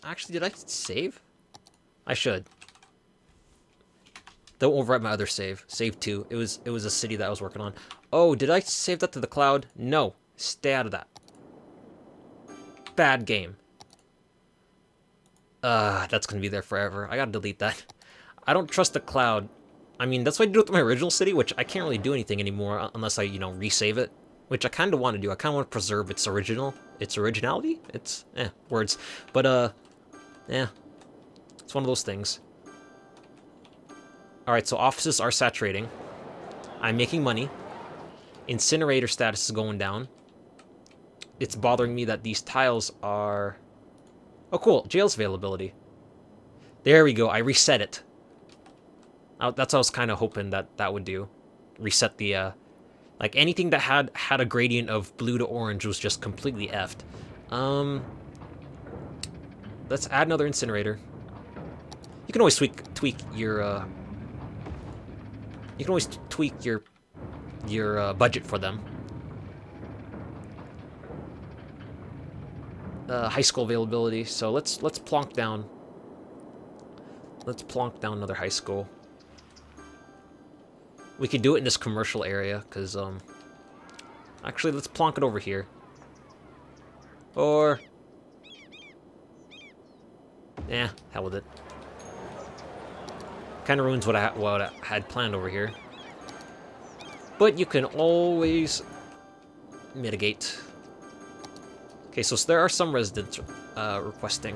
Actually, did I save? I should. Don't overwrite my other save. Save 2. It was a city that I was working on. Oh, did I save that to the cloud? No. Stay out of that. Bad game. That's gonna be there forever. I gotta delete that. I don't trust the cloud. I mean, that's what I did with my original city, which I can't really do anything anymore unless I, resave it. Which I kind of want to do. I kind of want to preserve its originality? Words. But, yeah. It's one of those things. Alright, so offices are saturating. I'm making money. Incinerator status is going down. It's bothering me that these tiles are... Oh, cool. Jail's availability. There we go. I reset it. That's what I was kind of hoping that would do. Reset the, like, anything that had a gradient of blue to orange was just completely effed. Let's add another incinerator. You can always tweak your, you can always tweak your budget for them. High school availability. So let's plonk down. Let's plonk down another high school. We could do it in this commercial area, because actually let's plonk it over here. Or hell with it. Kind of ruins what I had planned over here. But you can always mitigate. Okay, so there are some residents requesting.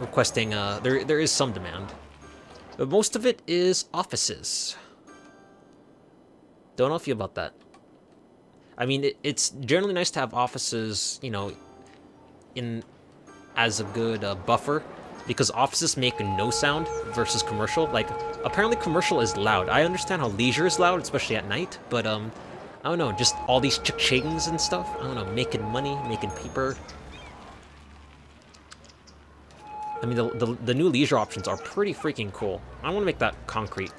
There is some demand. But most of it is offices. Don't know if you about that. I mean, it's generally nice to have offices, in as a good buffer, because offices make no sound versus commercial. Like, apparently commercial is loud. I understand how leisure is loud, especially at night, but I don't know, just all these cha-chings and stuff. I don't know, making money, making paper. I mean, the new leisure options are pretty freaking cool. I want to make that concrete.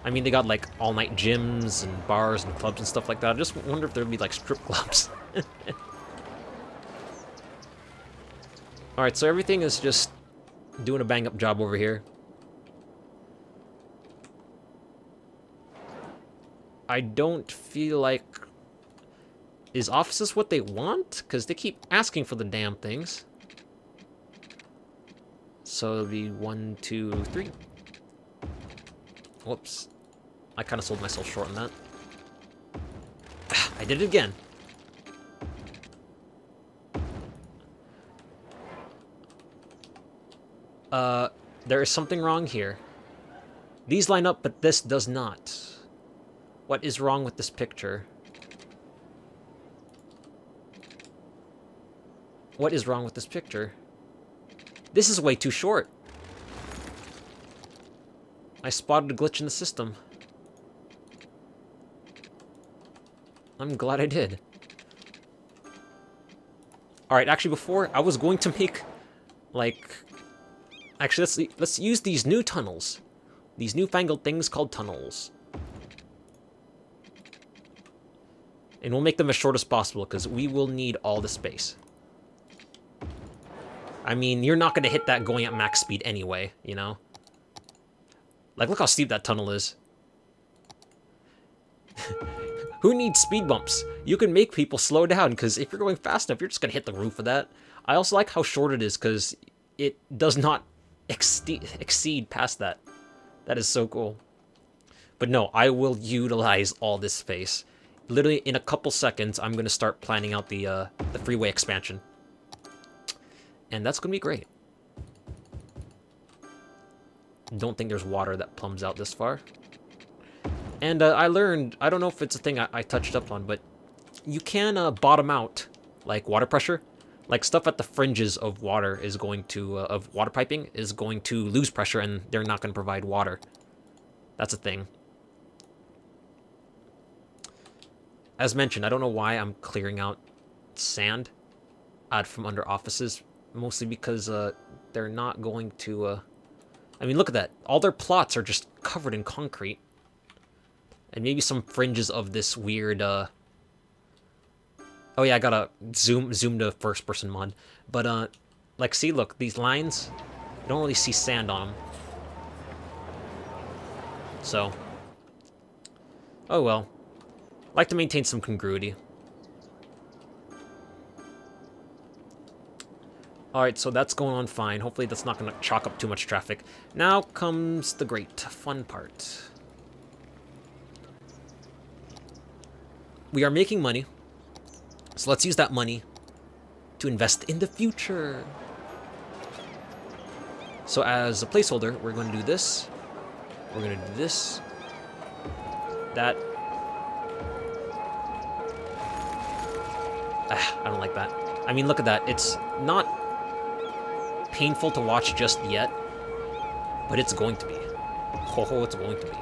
I mean, they got, like, all-night gyms and bars and clubs and stuff like that. I just wonder if there'd be, like, strip clubs. Alright, so everything is just doing a bang-up job over here. I don't feel like... Is offices what they want? Because they keep asking for the damn things. So it'll be 1, 2, 3. Whoops. I kind of sold myself short on that. I did it again. There is something wrong here. These line up, but this does not. What is wrong with this picture? What is wrong with this picture? This is way too short. I spotted a glitch in the system. I'm glad I did. Alright, actually before, I was going to make, like... Actually, let's use these new tunnels. These newfangled things called tunnels. And we'll make them as short as possible, because we will need all the space. I mean, you're not going to hit that going at max speed anyway, you know? Like, look how steep that tunnel is. Who needs speed bumps? You can make people slow down, because if you're going fast enough, you're just going to hit the roof of that. I also like how short it is, because it does not exceed past that. That is so cool. But no, I will utilize all this space. Literally, in a couple seconds, I'm going to start planning out the freeway expansion. And that's going to be great. Don't think there's water that plumbs out this far. And I learned, I don't know if it's a thing I touched up on, but you can bottom out, like, water pressure. Like, stuff at the fringes of water is going to, of water piping, is going to lose pressure, and they're not going to provide water. That's a thing. As mentioned, I don't know why I'm clearing out sand out from under offices. Mostly because they're not going to... I mean, look at that. All their plots are just covered in concrete. And maybe some fringes of this weird Oh yeah, I gotta zoom to first person mod. But like, see, look, these lines, you don't really see sand on them. So, oh well. I like to maintain some congruity. Alright, so that's going on fine. Hopefully that's not going to chalk up too much traffic. Now comes the great fun part. We are making money. So let's use that money to invest in the future. So as a placeholder, we're going to do this. We're going to do this. That. I don't like that. I mean, look at that. It's not painful to watch just yet, but it's going to be. Oh, it's going to be.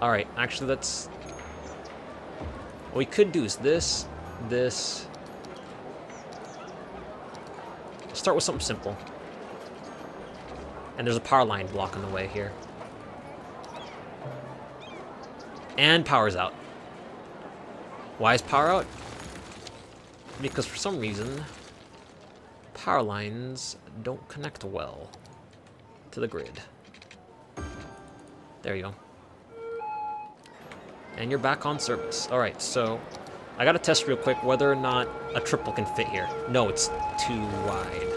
Alright, actually, let's... What we could do is this, this... Start with something simple. And there's a power line blocking the way here. And power's out. Why is power out? Because for some reason, power lines don't connect well to the grid. There you go. And you're back on service. Alright, so I gotta test real quick whether or not a triple can fit here. No, it's too wide.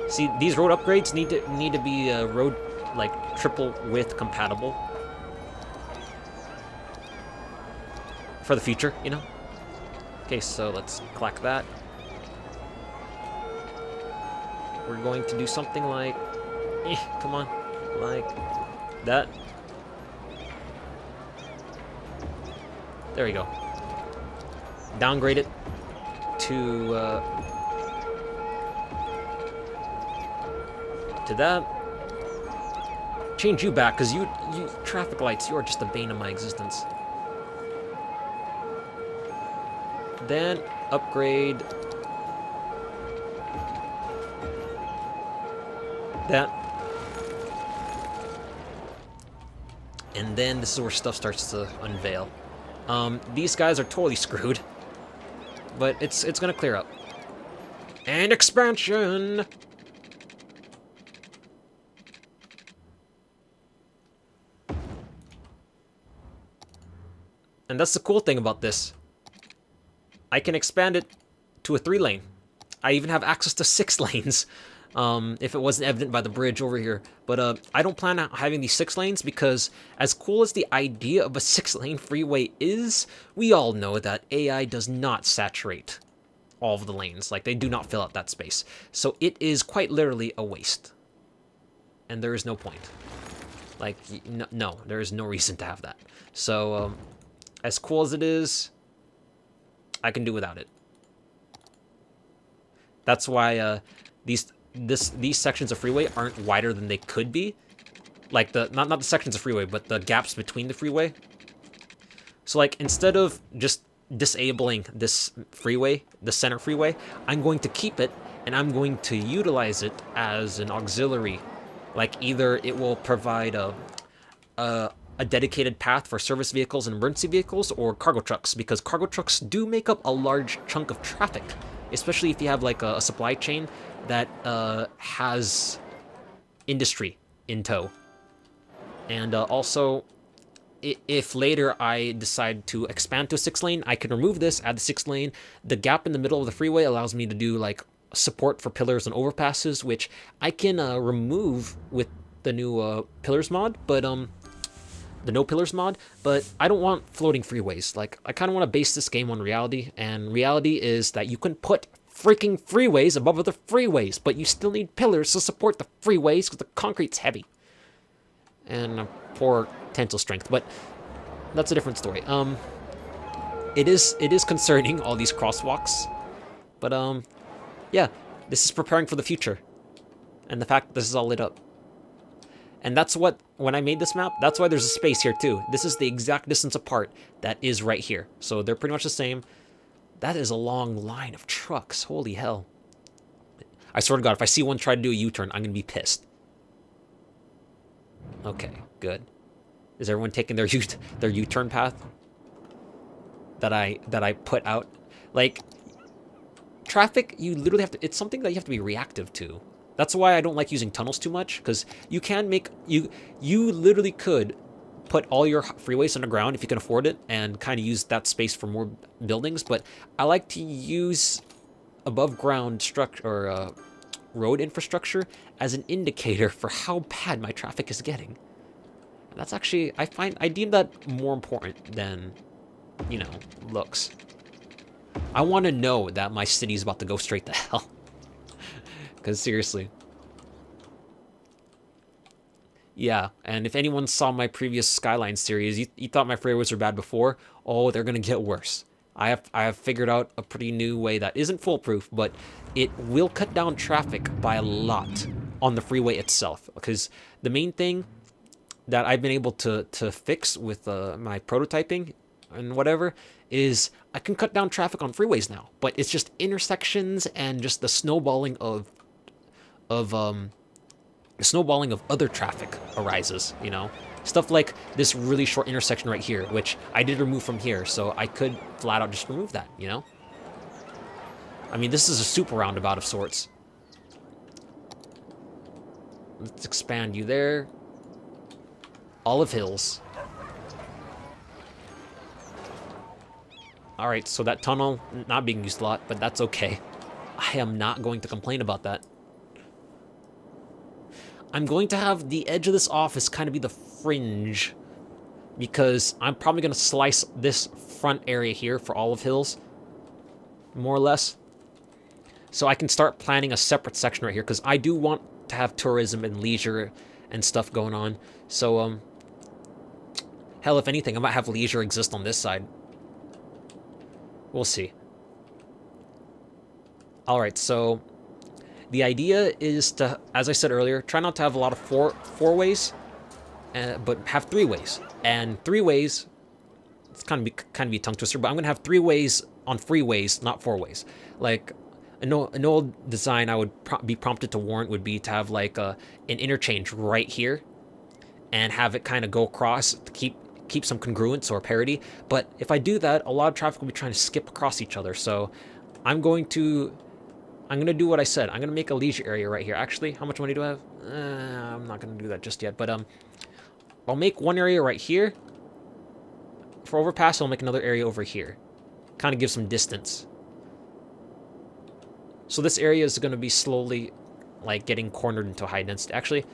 See, these road upgrades need to be road, like, triple width compatible. For the future, you know? Okay, so let's clack that. We're going to do something like... come on. Like that. There we go. Downgrade it to that. Change you back, because you traffic lights, you are just the bane of my existence. Then upgrade that. And then this is where stuff starts to unveil. These guys are totally screwed, but it's gonna clear up. And expansion! And that's the cool thing about this. I can expand it to a 3-lane. I even have access to 6 lanes, if it wasn't evident by the bridge over here. But I don't plan on having these 6 lanes because as cool as the idea of a 6-lane freeway is, we all know that AI does not saturate all of the lanes. Like, they do not fill out that space. So it is quite literally a waste. And there is no point. Like, no, there is no reason to have that. So, as cool as it is, I can do without it. That's why these sections of freeway aren't wider than they could be. Like not the sections of freeway, but the gaps between the freeway. So like instead of just disabling this freeway, the center freeway, I'm going to keep it and I'm going to utilize it as an auxiliary. Like either it will provide a dedicated path for service vehicles and emergency vehicles, or cargo trucks, because cargo trucks do make up a large chunk of traffic, especially if you have like a supply chain that has industry in tow. And also, if later I decide to expand to a 6-lane, I can remove this, add the 6-lane. The gap in the middle of the freeway allows me to do like support for pillars and overpasses, which I can remove with the new pillars mod, but the no pillars mod, but I don't want floating freeways. Like, I kind of want to base this game on reality, and reality is that you can put freaking freeways above other freeways, but you still need pillars to support the freeways because the concrete's heavy. And poor tensile strength, but that's a different story. It is concerning, all these crosswalks, but yeah, this is preparing for the future, and the fact that this is all lit up. And that's what, when I made this map, that's why there's a space here too. This is the exact distance apart that is right here. So they're pretty much the same. That is a long line of trucks. Holy hell. I swear to God, if I see one try to do a U-turn, I'm going to be pissed. Okay, good. Is everyone taking their their U-turn path that I put out? Like, traffic, you literally have to, it's something that you have to be reactive to. That's why I don't like using tunnels too much, because you can make, you literally could put all your freeways underground if you can afford it and kind of use that space for more buildings, but I like to use above ground structure or road infrastructure as an indicator for how bad my traffic is getting. And that's actually, I deem that more important than, you know, looks. I want to know that my city's about to go straight to hell. Because seriously. Yeah, and if anyone saw my previous Skylines series, you thought my freeways were bad before. Oh, they're gonna get worse. I have figured out a pretty new way that isn't foolproof, but it will cut down traffic by a lot on the freeway itself. Because the main thing that I've been able to fix with my prototyping and whatever is I can cut down traffic on freeways now, but it's just intersections and just the snowballing of other traffic arises, you know? Stuff like this really short intersection right here, which I did remove from here, so I could flat out just remove that, you know? I mean, this is a super roundabout of sorts. Let's expand you there. Olive Hills. Alright, so that tunnel, not being used a lot, but that's okay. I am not going to complain about that. I'm going to have the edge of this office kind of be the fringe, because I'm probably going to slice this front area here for Olive Hills, more or less. So I can start planning a separate section right here, because I do want to have tourism and leisure and stuff going on. So, hell, if anything, I might have leisure exist on this side. We'll see. Alright, so the idea is to, as I said earlier, try not to have a lot of four ways, but have 3 ways. And 3 ways, it's kind of be a tongue twister, but I'm gonna have 3 ways on freeways, not 4 ways. Like an old design I would be prompted to warrant would be to have like an interchange right here, and have it kind of go across to keep some congruence or parity. But if I do that, a lot of traffic will be trying to skip across each other. So I'm gonna do what I said. I'm gonna make a leisure area right here. Actually, how much money do I have? I'm not gonna do that just yet, but I'll make one area right here. For overpass, I'll make another area over here. Kind of give some distance. So this area is gonna be slowly like getting cornered into high density. Actually,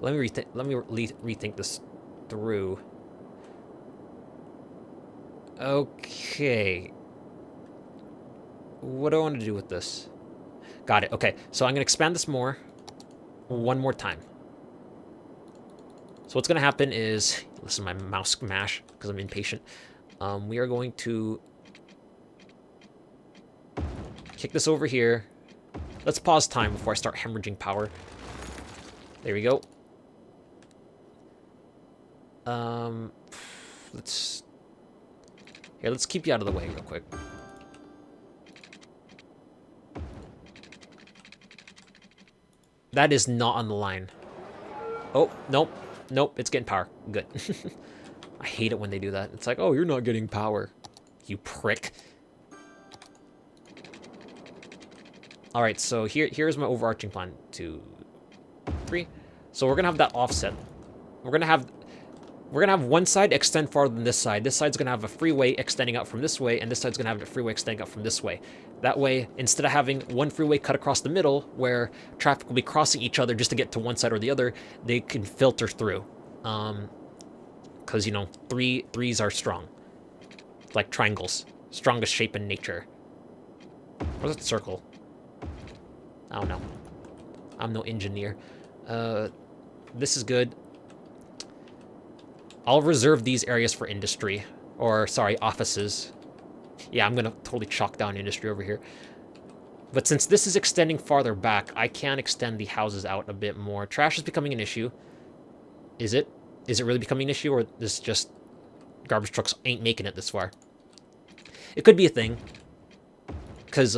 Let me rethink this through. Okay. What do I want to do with this? Got it. Okay, so I'm going to expand this more. One more time. So what's going to happen is, listen to my mouse mash because I'm impatient. We are going to kick this over here. Let's pause time before I start hemorrhaging power. There we go. Let's keep you out of the way real quick. That is not on the line. Oh, nope. Nope, it's getting power. Good. I hate it when they do that. It's like, oh, you're not getting power, you prick. Alright, so here's my overarching plan. 2, 3. So we're gonna have that offset. We're gonna have one side extend farther than this side. This side's gonna have a freeway extending out from this way, and this side's gonna have a freeway extending out from this way. That way, instead of having one freeway cut across the middle, where traffic will be crossing each other just to get to one side or the other, they can filter through. Because, you know, threes are strong. Like triangles. Strongest shape in nature. Where's that circle? I don't know. I'm no engineer. This is good. I'll reserve these areas for industry. Or, sorry, offices. Yeah, I'm gonna totally chalk down industry over here. But since this is extending farther back, I can extend the houses out a bit more. Trash is becoming an issue. Is it? Is it really becoming an issue, or this just garbage trucks ain't making it this far? It could be a thing. Because,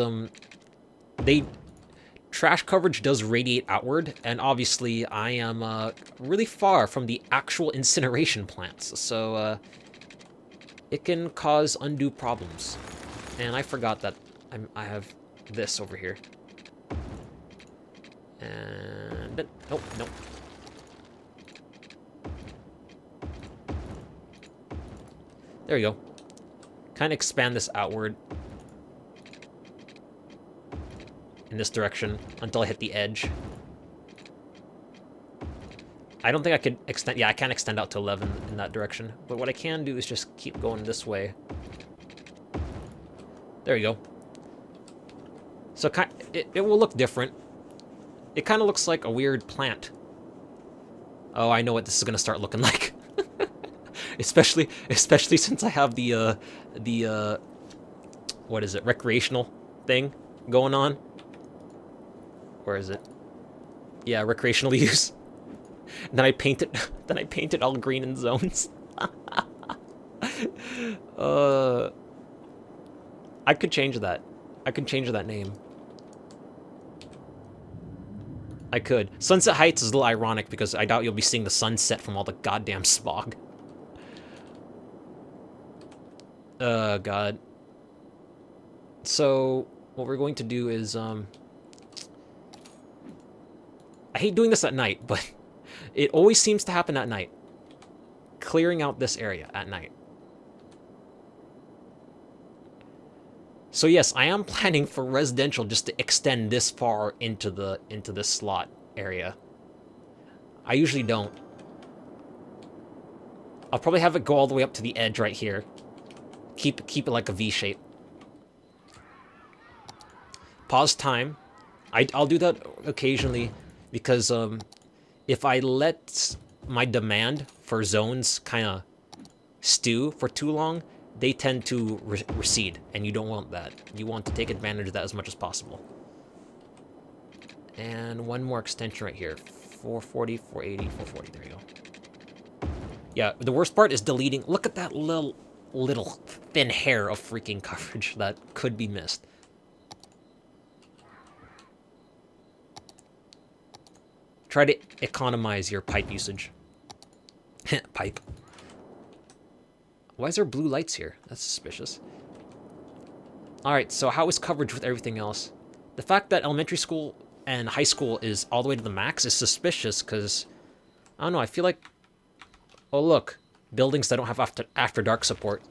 trash coverage does radiate outward, and obviously I am really far from the actual incineration plants, so it can cause undue problems. And I forgot that I have this over here. And nope, nope. There we go. Kind of expand this outward in this direction until I hit the edge. I don't think I could extend... Yeah, I can't extend out to 11 in that direction. But what I can do is just keep going this way. There you go. So it will look different. It kind of looks like a weird plant. Oh, I know what this is going to start looking like. especially since I have the what is it, recreational thing going on. Where is it? Yeah, recreational use. And then I paint it all green in zones. I could change that. I could change that name. I could. Sunset Heights is a little ironic because I doubt you'll be seeing the sunset from all the goddamn smog. God. So, what we're going to do is, I hate doing this at night, but it always seems to happen at night. Clearing out this area at night. So yes, I am planning for residential just to extend this far into this slot area. I usually don't. I'll probably have it go all the way up to the edge right here. Keep it like a V shape. Pause time. I'll do that occasionally because if I let my demand for zones kind of stew for too long, they tend to recede, and you don't want that. You want to take advantage of that as much as possible. And one more extension right here. 440, 480, 440. There you go. Yeah, the worst part is deleting. Look at that little thin hair of freaking coverage that could be missed. Try to economize your pipe usage. Pipe. Why is there blue lights here? That's suspicious. Alright, so how is coverage with everything else? The fact that elementary school and high school is all the way to the max is suspicious because, I don't know, I feel like... Oh, look. Buildings that don't have after dark support.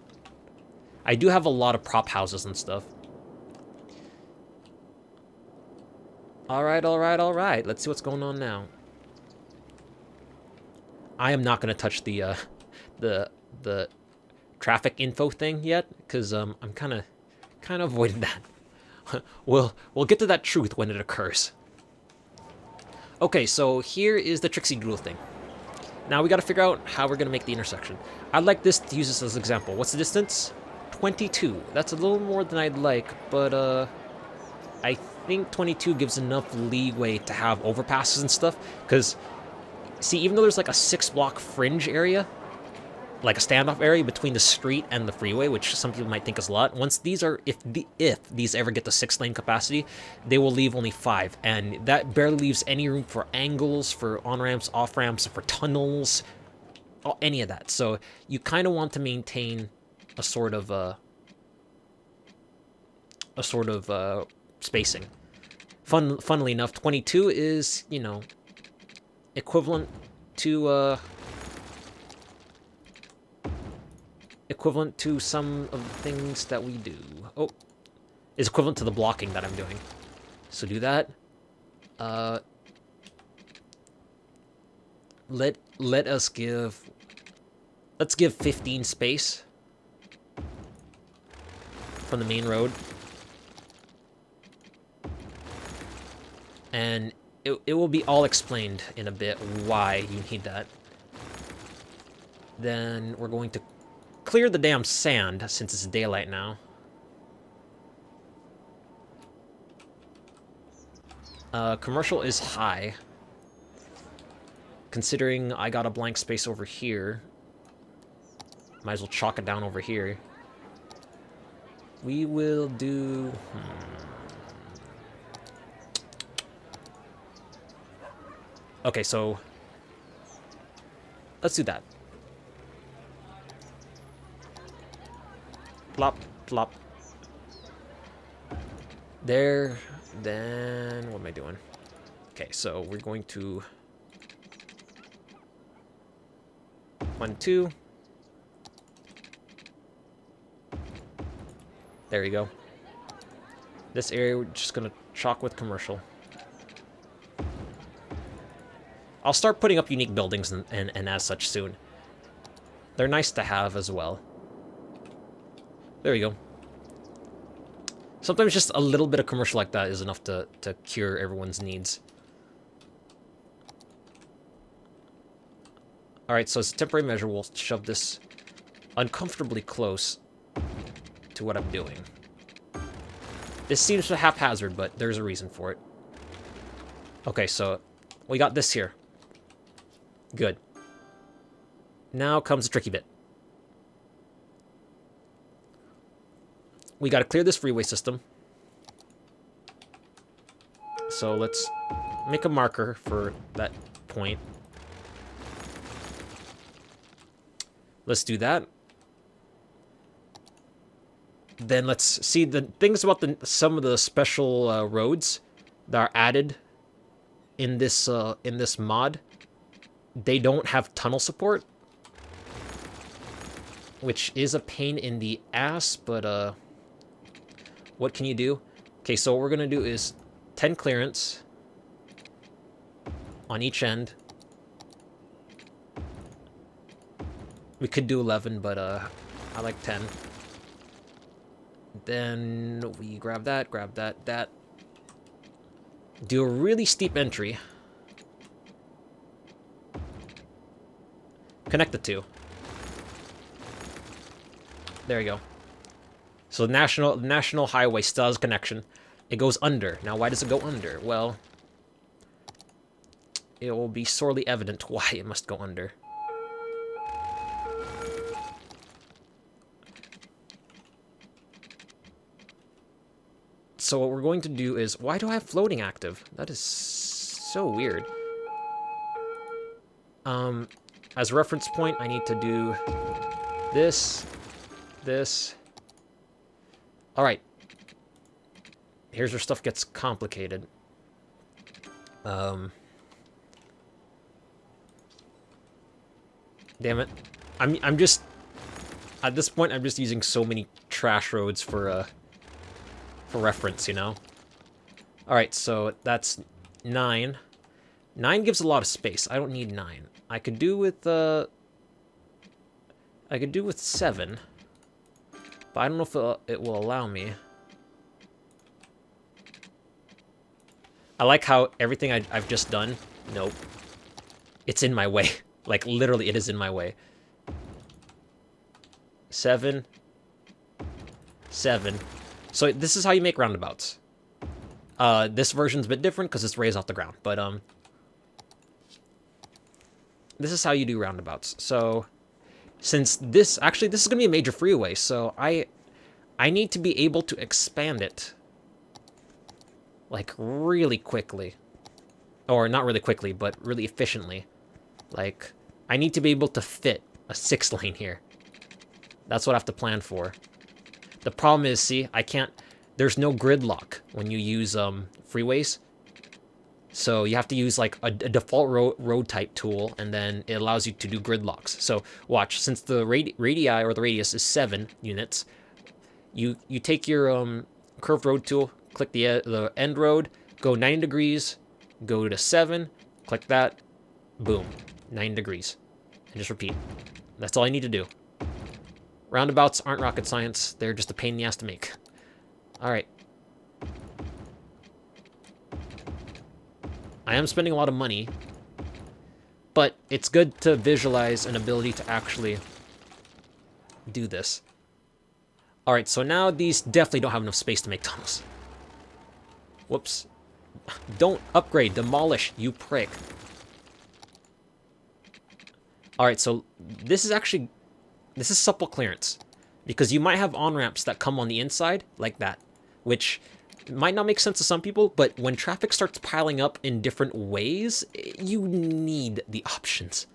I do have a lot of prop houses and stuff. Alright, alright, alright. Let's see what's going on now. I am not going to touch the traffic info thing yet, because I'm kind of avoiding that. We'll get to that truth when it occurs. Okay, so here is the Trixie Doodle thing. Now we got to figure out how we're going to make the intersection. I'd like this to use this as an example. What's the distance? 22. That's a little more than I'd like, but I think 22 gives enough leeway to have overpasses and stuff, because, see, even though there's like a 6-block fringe area, like a standoff area between the street and the freeway, which some people might think is a lot. Once these are, if these ever get to 6-lane capacity, they will leave only 5, and that barely leaves any room for angles, for on-ramps, off-ramps, for tunnels, any of that. So you kind of want to maintain a sort of spacing. Funnily enough, 22 is, you know, equivalent to some of the things that we do. Oh, is equivalent to the blocking that I'm doing. So do that. Let's give 15 space from the main road. And it will be all explained in a bit why you need that. Then we're going to clear the damn sand since it's daylight now. Commercial is high. Considering I got a blank space over here, might as well chalk it down over here. We will do... Okay, so let's do that. Plop, plop. There. Then what am I doing? Okay, so we're going to 1, 2. There you go. This area we're just gonna chalk with commercial. I'll start putting up unique buildings and as such soon. They're nice to have as well. There you go. Sometimes just a little bit of commercial like that is enough to cure everyone's needs. Alright, so as a temporary measure, we'll shove this uncomfortably close to what I'm doing. This seems haphazard, but there's a reason for it. Okay, so we got this here. Good. Now comes the tricky bit. We got to clear this freeway system. So let's make a marker for that point. Let's do that. Then let's see the things about some of the special roads that are added in this mod. They don't have tunnel support, which is a pain in the ass, but what can you do? Okay, so what we're gonna do is 10 clearance on each end. We could do 11, but I like 10. Then we grab that, that. Do a really steep entry. Connect the two. There you go. So the national highway still has connection. It goes under. Now, why does it go under? Well, it will be sorely evident why it must go under. So what we're going to do is... Why do I have floating active? That is so weird. As a reference point, I need to do this, this. Alright. Here's where stuff gets complicated. Damn it. I'm just... At this point, I'm just using so many trash roads for reference, you know? Alright, so that's 9. 9 gives a lot of space. I don't need 9. I could do with 7. But I don't know if it will allow me. I like how everything I've just done, nope. It's in my way. Like, literally, it is in my way. 7. 7. So this is how you make roundabouts. This version's a bit different because it's raised off the ground, but this is how you do roundabouts. So since this is going to be a major freeway, so I need to be able to expand it like really quickly. Or not really quickly, but really efficiently. Like, I need to be able to fit a 6-lane here. That's what I have to plan for. The problem is, see, I can't... There's no gridlock when you use freeways. So you have to use like a default road type tool, and then it allows you to do gridlocks. So watch, since the radii or the radius is 7 units, you take your curved road tool, click the end road, go 90 degrees, go to 7, click that, boom, 9 degrees, and just repeat. That's all I need to do. Roundabouts aren't rocket science, they're just a pain in the ass to make. Alright. I am spending a lot of money, but it's good to visualize an ability to actually do this. Alright, so now these definitely don't have enough space to make tunnels. Whoops. Don't upgrade, demolish, you prick. Alright, so this is supple clearance. Because you might have on-ramps that come on the inside, like that. Which, It might not make sense to some people, but when traffic starts piling up in different ways, you need the options.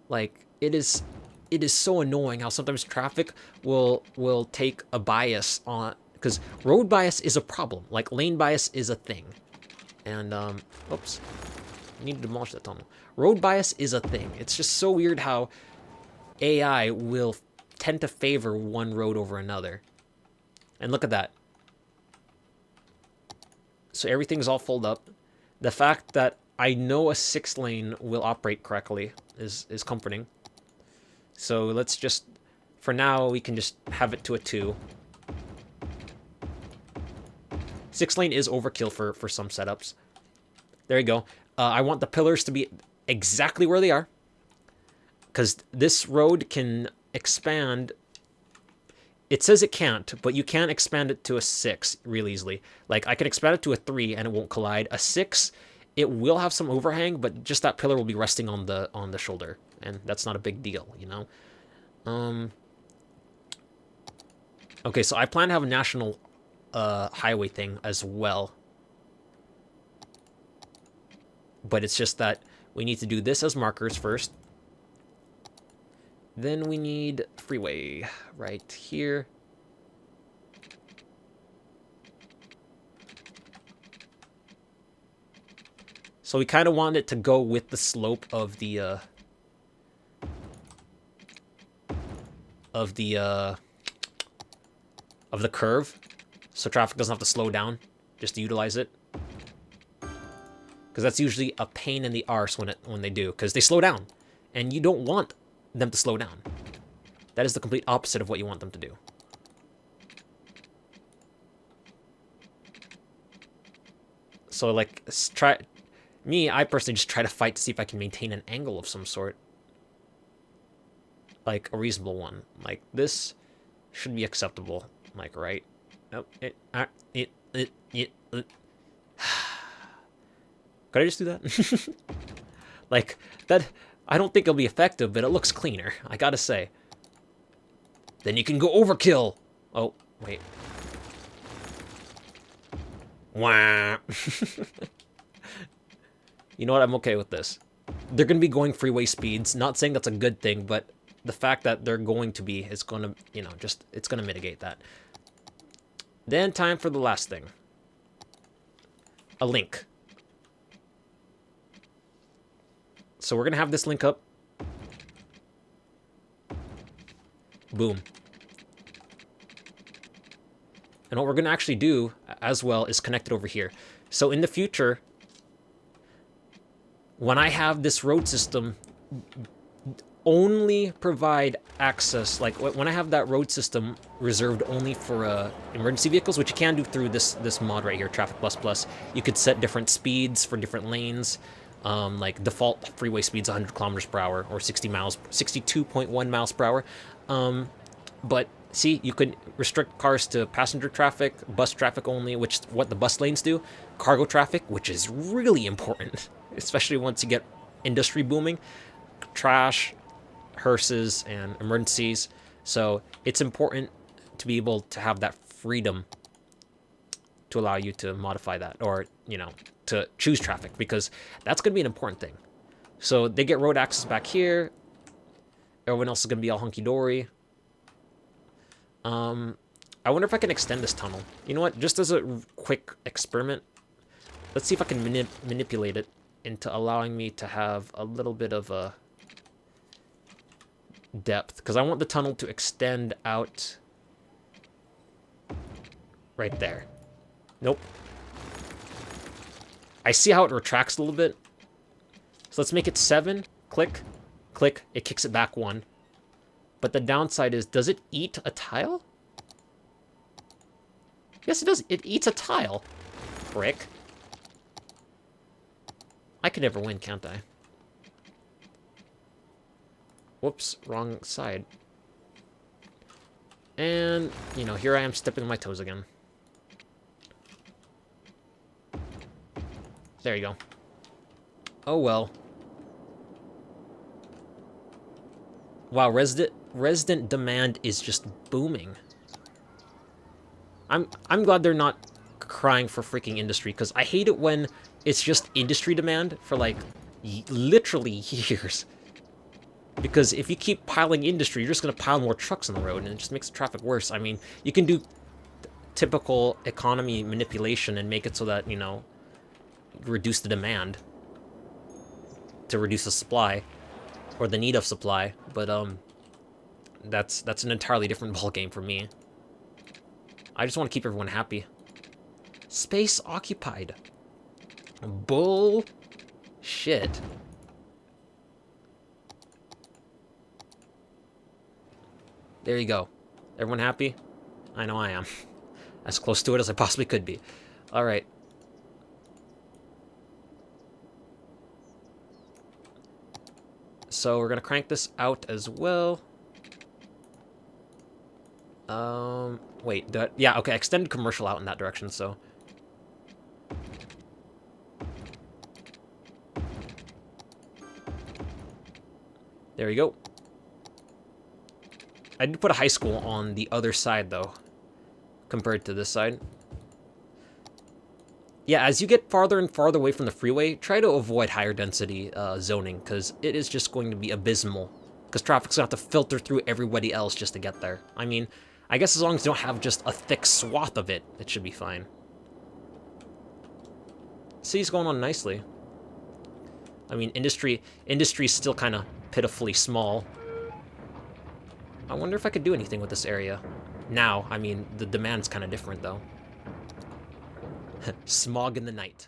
Like, it is so annoying how sometimes traffic will take a bias on, because road bias is a problem. Like, lane bias is a thing. And, oops. I need to demolish that tunnel. Road bias is a thing. It's just so weird how AI will tend to favor one road over another. And look at that. So everything's all filled up. The fact that I know a 6-lane will operate correctly is comforting. So let's just, for now, we can just have it to a 2. 6-lane is overkill for some setups. There you go. I want the pillars to be exactly where they are, because this road can expand. It says it can't, but you can expand it to a 6 real easily. Like, I can expand it to a 3 and it won't collide. A 6, it will have some overhang, but just that pillar will be resting on the shoulder, and that's not a big deal, you know? Okay, so I plan to have a national highway thing as well. But it's just that we need to do this as markers first. Then we need freeway right here. So we kind of want it to go with the slope of the curve, so traffic doesn't have to slow down just to utilize it. Because that's usually a pain in the arse when they do, because they slow down, and you don't want them to slow down. That is the complete opposite of what you want them to do. So, like, I personally just try to fight to see if I can maintain an angle of some sort. Like, a reasonable one. Like, this should be acceptable. Like, right? Nope. Could I just do that? Like, that, I don't think it'll be effective, but it looks cleaner, I gotta say. Then you can go overkill! Oh, wait. Wah! You know what, I'm okay with this. They're gonna be going freeway speeds, not saying that's a good thing, but the fact that they're going to be is gonna, you know, just, it's gonna mitigate that. Then time for the last thing. A link. So we're going to have this link up. Boom. And what we're going to actually do as well is connect it over here. So in the future, when I have this road system only provide access, like when I have that road system reserved only for emergency vehicles, which you can do through this mod right here, Traffic Plus Plus, you could set different speeds for different lanes. Like default freeway speeds 100 kilometers per hour or 62.1 miles per hour. But see, you could restrict cars to passenger traffic, bus traffic only, which is what the bus lanes do. Cargo traffic, which is really important, especially once you get industry booming. Trash, hearses, and emergencies. So it's important to be able to have that freedom to allow you to modify that, or, you know, to choose traffic, because that's going to be an important thing. So they get road access back here. Everyone else is going to be all hunky-dory. I wonder if I can extend this tunnel. You know what? Just as a quick experiment, let's see if I can manipulate it into allowing me to have a little bit of a depth, because I want the tunnel to extend out right there. Nope. I see how it retracts a little bit. So let's make it 7. Click. Click. It kicks it back 1. But the downside is, does it eat a tile? Yes, it does. It eats a tile. Frick. I can never win, can't I? Whoops, wrong side. And, you know, here I am stepping on my toes again. There you go. Oh well. Wow, resident demand is just booming. I'm glad they're not crying for freaking industry, because I hate it when it's just industry demand for, like, literally years. Because if you keep piling industry, you're just going to pile more trucks on the road, and it just makes the traffic worse. I mean, you can do typical economy manipulation and make it so that, you know, reduce the demand to reduce the supply, or the need of supply, but, that's an entirely different ballgame for me. I just want to keep everyone happy. Space occupied. Bull shit. There you go. Everyone happy? I know I am. As close to it as I possibly could be. Alright. So we're gonna crank this out as well. Wait, yeah, okay, extended commercial out in that direction, so. There you go. I did put a high school on the other side, though, compared to this side. Yeah, as you get farther and farther away from the freeway, try to avoid higher density zoning, because it is just going to be abysmal. Because traffic's going to have to filter through everybody else just to get there. I mean, I guess as long as you don't have just a thick swath of it, it should be fine. City's going on nicely. I mean, industry's still kind of pitifully small. I wonder if I could do anything with this area. Now, I mean, the demand's kind of different, though. Smog in the night.